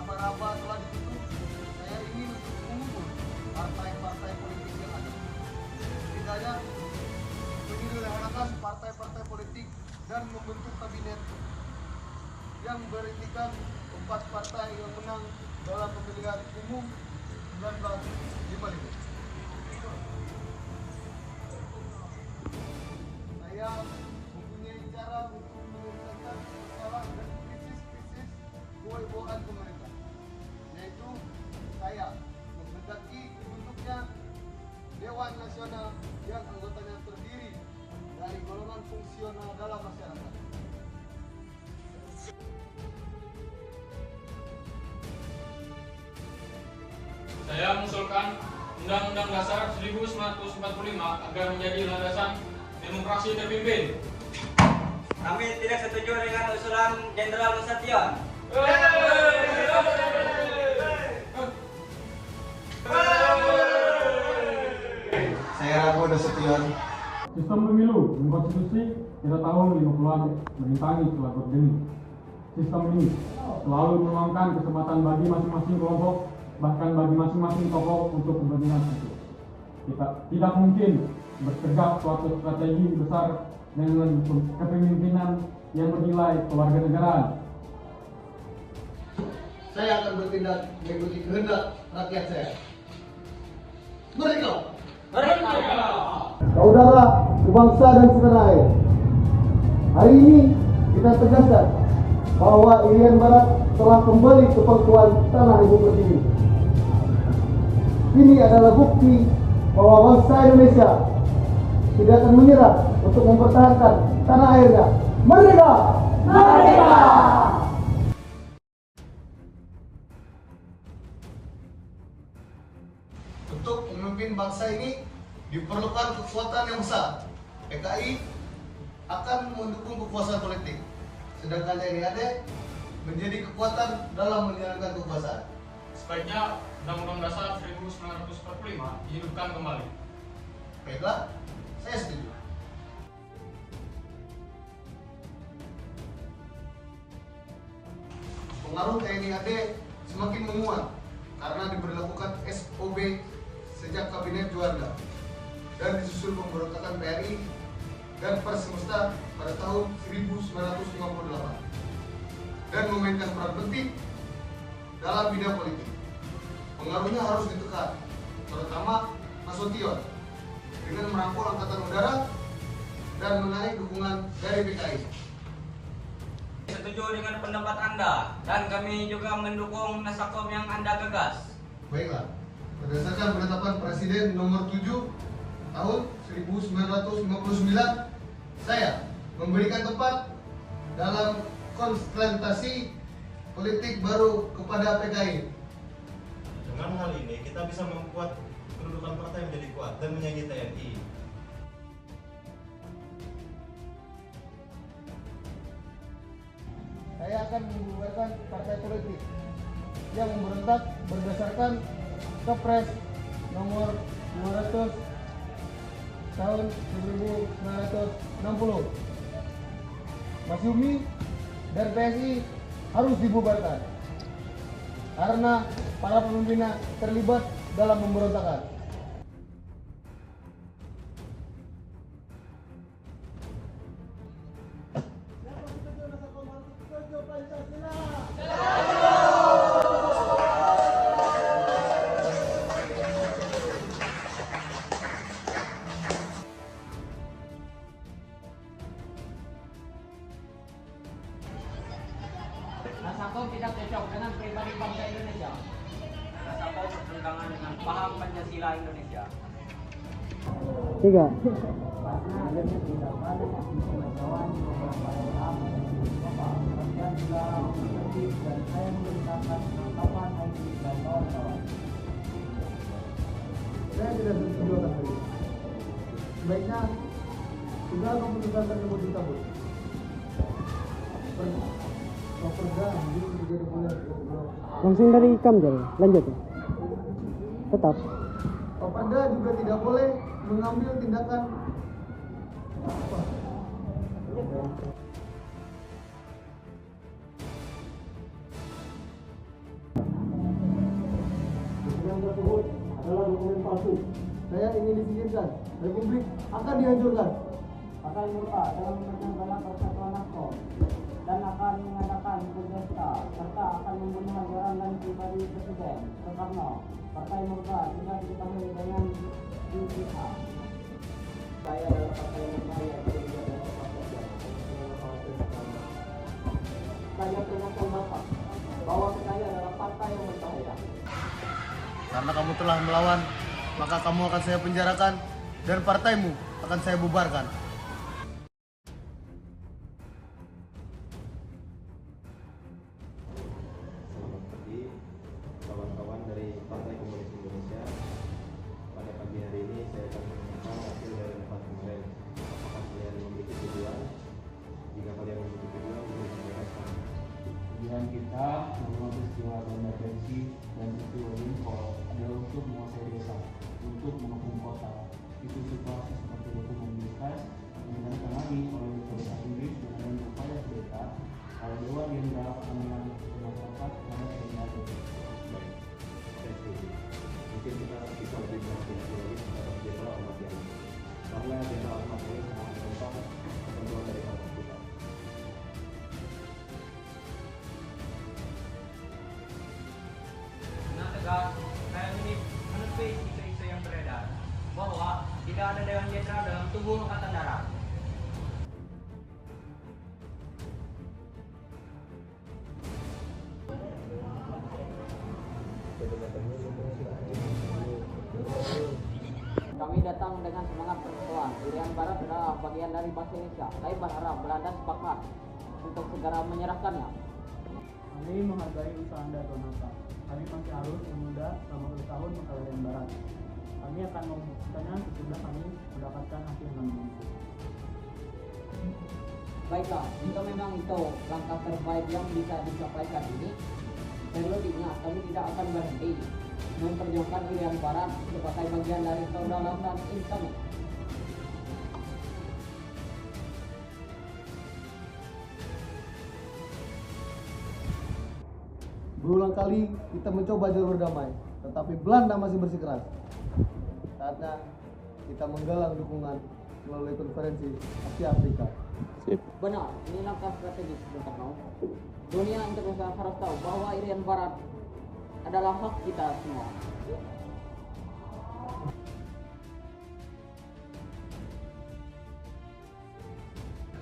raba-raba telah ditutup, saya ingin mengumpul partai-partai politik yang ada. Setidaknya menyederhanakan partai-partai politik dan membentuk kabinet yang berisikan 4 partai yang menang dalam pemilihan umum 1955. Saya mempunyai cara untuk menyelesaikan masalah dan krisis-krisis kewibawaan pemerintah, yaitu saya menghendaki dibentuknya Dewan Nasional yang anggotanya terdiri dari golongan fungsional dalam masyarakat. Saya mengusulkan Undang-Undang Dasar 1945 agar menjadi landasan demokrasi terpimpin. Kami tidak setuju dengan usulan Jenderal Nasution. Saya Rago Nasution. Sistem pemilu dan konstitusi kita tahun 50-an merintangi suatu jenis. Sistem ini selalu meluangkan kesempatan bagi masing-masing kelompok, bahkan bagi masing-masing tokoh untuk kepentingan itu. Kita tidak mungkin bertegak suatu strategi besar dengan kepemimpinan yang bernilai kewarganegaraan. Saya akan bertindak mengikuti kehendak rakyat saya. Merdeka! Merdeka! Saudara sebangsa dan setanah air, hari ini kita tegaskan bahwa Irian Barat telah kembali ke pangkuan tanah ibu pertiwi. Ini adalah bukti bahwa bangsa Indonesia tidak akan menyerah untuk mempertahankan tanah airnya. Merdeka! Merdeka! Untuk memimpin bangsa ini diperlukan kekuatan yang besar. PKI akan mendukung kekuasaan politik, sedangkan TNI menjadi kekuatan dalam menjalankan kekuasaan. Sebaiknya Undang-Undang Dasar 1945 dihidupkan kembali. Baiklah, saya setuju. Pengaruh TNI AD semakin menguat karena diberlakukan SOB sejak Kabinet Juanda dan disusul pemberontakan PRI dan Persemesta pada tahun 1958 dan memainkan peran penting dalam bidang politik. Pengaruhnya harus ditekan, terutama Nasution dengan merangkul Angkatan Udara dan menarik dukungan dari PKI. Setuju dengan pendapat Anda dan kami juga mendukung Nasakom yang Anda gagas. Baiklah, berdasarkan penetapan Presiden nomor 7 tahun 1959, saya memberikan tempat dalam konsentrasi politik baru kepada PKI. Dengan hal ini kita bisa membuat kedudukan partai menjadi kuat dan menyaingi TNI. Saya akan membubarkan partai politik yang memberontak berdasarkan Kepres nomor 200 tahun 1960. Masyumi dan PSI harus dibubarkan karena para pemimpinnya terlibat dalam pemberontakan. Nasakom tidak cocok dengan pribadi bangsa Indonesia. Nasakom bertentangan dengan paham Pancasila Indonesia. 3. Saya tidak setuju akan hal ini. Sebaiknya segala keputusan tersebut dicabut. Langsung dari Kamjel, lanjut ya. Tetap. Kopanda juga tidak boleh mengambil tindakan apa? tersebut adalah dokumen palsu. Saya ingin disingkirkan. Republik akan dihancurkan. Partai murka dalam menyelenggarakan persatuan nasional dan akan mengadakan kudeta serta akan membunuh jajaran dan pribadi Presiden Soekarno. Partai murka juga diketahui dengan DPA. Saya adalah partai murka yang berbeda dengan partai saya peringatkan Bapak bahwa saya adalah partai yang berbahaya. Karena kamu telah melawan, maka kamu akan saya penjarakan dan partaimu akan saya bubarkan. Selamat pagi, kawan-kawan dari Partai Komunis Indonesia. Pada pagi hari ini saya akan menyampaikan hasil dari rapat kemarin. Apakah kalian memiliki tujuan? Jika kalian memiliki tujuan, boleh sampaikan sekarang. Tujuan kita mengenai peristiwa emergensi dan peristiwa Windfall adalah untuk menguasai desa, untuk mengepung kota. Itu situasi seperti dokumen Lukas yang ditangani oleh Desa Inggris dengan upaya kudeta. Kalau Dewan Jenderal akan melanjutkan masyarakat pada periode. Baik, saya setuju. Mungkin kita bisa lebih mengetahui lagi terhadap Jenderal Ahmad Yani. Karena Jenderal Ahmad Yani sangat menentang ketentuan dari partai kita. Nah, tegas, saya ini menepis isu-isu yang beredar bahwa tidak ada Dewan Jenderal dalam tubuh Angkatan Darat. Kami datang dengan semangat persatuan. Irian Barat adalah bagian dari bangsa Indonesia. Kami berharap Belanda sepakat untuk segera menyerahkannya. Kami menghargai usaha Anda, Tuan Hatta. Kami masih harus menunda selama 2 tahun Irian Barat. Kami akan membuktikannya sesudah kami mendapatkan hasil yang kami inginkan. Baiklah, jika memang itu langkah terbaik yang bisa disampaikan ini, perlu diingat kami tidak akan berhenti memperjuangkan Irian Barat sebagai bagian dari kedaulatan kami. Berulang kali kita mencoba jalur damai, tetapi Belanda masih bersikeras. Saatnya kita menggalang dukungan melalui konferensi Asia Afrika. Benar, ini langkah strategis Bung Karno. Dunia internasional harus tahu bahwa Irian Barat adalah hak kita semua.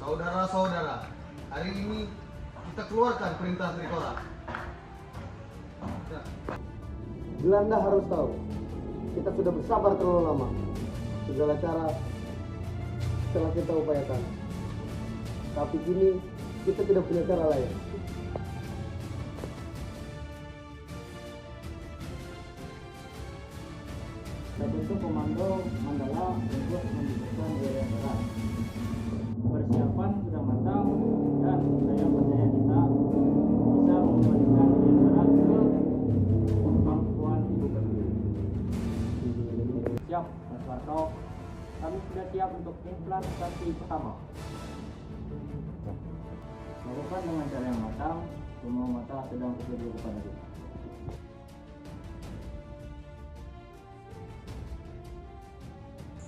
Saudara-saudara, hari ini kita keluarkan perintah Trikora. Belanda harus tahu, kita sudah bersabar terlalu lama. Segala cara telah kita upayakan. Tapi kini kita tidak punya cara lain. Terbentuk komando Mandala untuk mendirikan Irian Barat. Persiapan sudah matang dan saya percaya kita bisa mengembalikan Irian Barat ke pangkuan ibu pertiwi. Siap, Mas Warto. Kami sudah siap untuk implementasi pertama. Lakukan dengan cara yang matang, semua mata sedang tertuju kepada kita.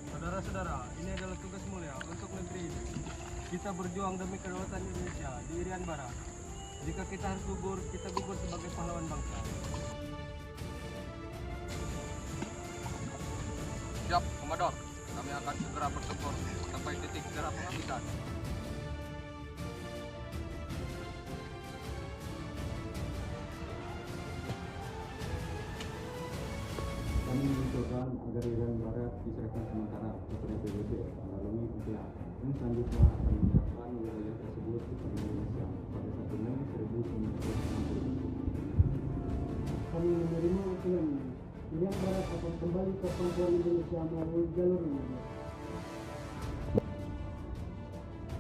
Saudara-saudara, ini adalah tugas mulia untuk negeri ini. Kita berjuang demi kedaulatan Indonesia di Irian Barat. Jika kita harus gugur, kita gugur sebagai pahlawan bangsa. Siap, Komandan. Kami akan segera bertempur sampai titik darah penghabisan. Kami mengusulkan agar Irian Barat diserahkan sementara kepada PBB melalui PPA. Dan selanjutnya akan menyerahkan wilayah tersebut kepada Indonesia pada 1 Mei 1960. Kami menerima usulan ini. Irian Barat akan kembali ke pangkuan Indonesia melalui jalur ini.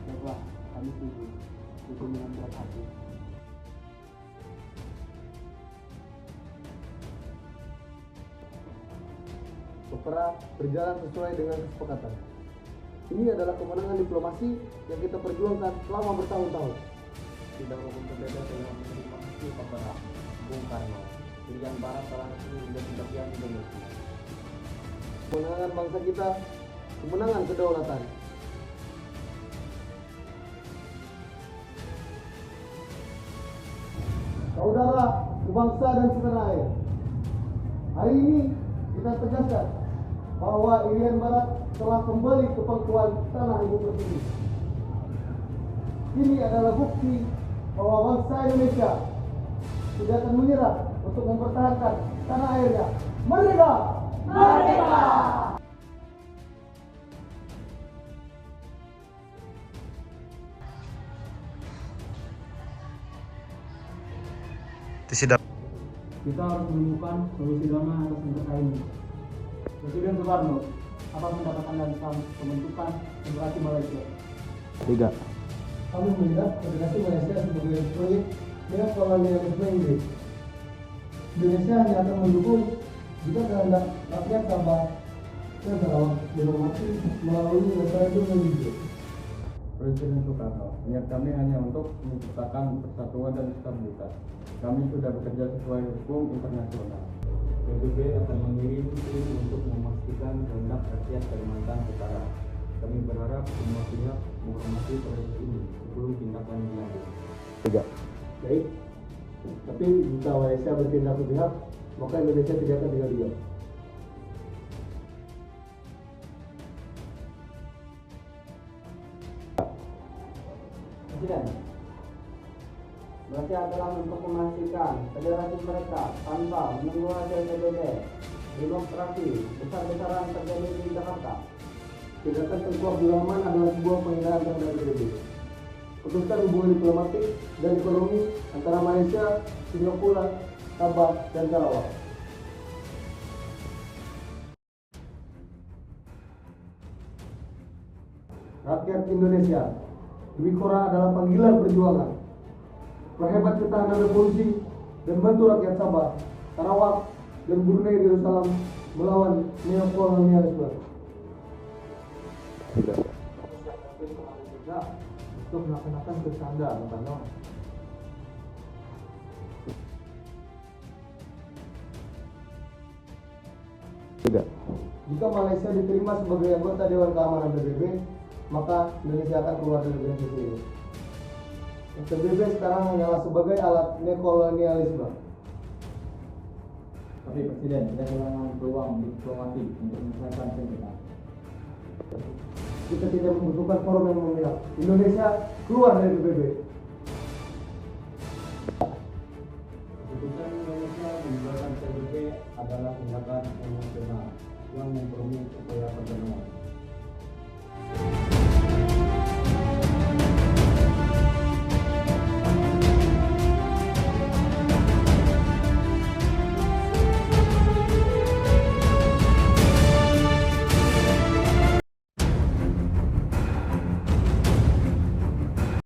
Baiklah, kami setuju. Itu dengan berat hati. Opera berjalan sesuai dengan kesepakatan. Ini adalah kemenangan diplomasi yang kita perjuangkan selama bertahun-tahun. Tidak mungkin berbeda dengan menerima hasil pemerah Bung Karno. Irian Barat salah satu menjadi bagian Indonesia. Kemenangan bangsa kita, kemenangan kedaulatan. Saudara, sebangsa dan setanah air. Hari ini kita tegaskan bahwa Irian Barat telah kembali ke pangkuan tanah ibu pertiwi. Ini adalah bukti bahwa bangsa Indonesia tidak akan menyerah untuk mempertahankan tanah airnya. Merdeka! Merdeka! Kita harus menemukan solusi damai atas negara ini. Presiden Soekarno, apa mendapatkan dari pembentukan Federasi Malaysia? 3. Kami melihat Federasi Malaysia sebagai proyek neokolonialisme Inggris. Indonesia hanya akan mendukung jika kehendak rakyat Sabah dan Sarawak dihormati melalui referendum yang jujur. Presiden Soekarno, niat kami hanya untuk menciptakan persatuan dan stabilitas. Kami sudah bekerja sesuai hukum internasional. PBB akan mengirim tim untuk memastikan kehendak rakyat Kalimantan Utara. Kami berharap semua pihak menghormati proses ini sebelum tindakan diambil. 3. Baik, tapi jika Malaysia bertindak sepihak, maka Indonesia tidak akan tinggal diam. Presiden, Malaysia telah memastikan federasi mereka tanpa menunggu hasil PBB. Demonstrasi besar-besaran terjadi di Jakarta. Tindakan Tengku Abdul Rahman adalah sebuah penghinaan terhadap PBB. Putuskan hubungan diplomatik dan ekonomi antara Malaysia, Singapura, Sabah, dan Sarawak. Rakyat Indonesia, Dwi Kora adalah panggilan perjuangan. Perhebat ketahanan revolusi dan bantu rakyat Sabah, Sarawak, dan Brunei Darussalam melawan neokolonialisme. Untuk melaksanakan bercanda, Bang. Jika Malaysia diterima sebagai anggota Dewan Keamanan PBB, maka Indonesia akan keluar dari organisasi ini. PBB sekarang hanyalah sebagai alat neokolonialisme. Tapi Presiden tidak kehilangan peluang diplomatik untuk menyelesaikan sengketa. Kita tidak membutuhkan forum yang memihak. Indonesia keluar dari PBB. Keputusan Indonesia meninggalkan PBB adalah tindakan emosional yang memperoleh upaya perdamaian.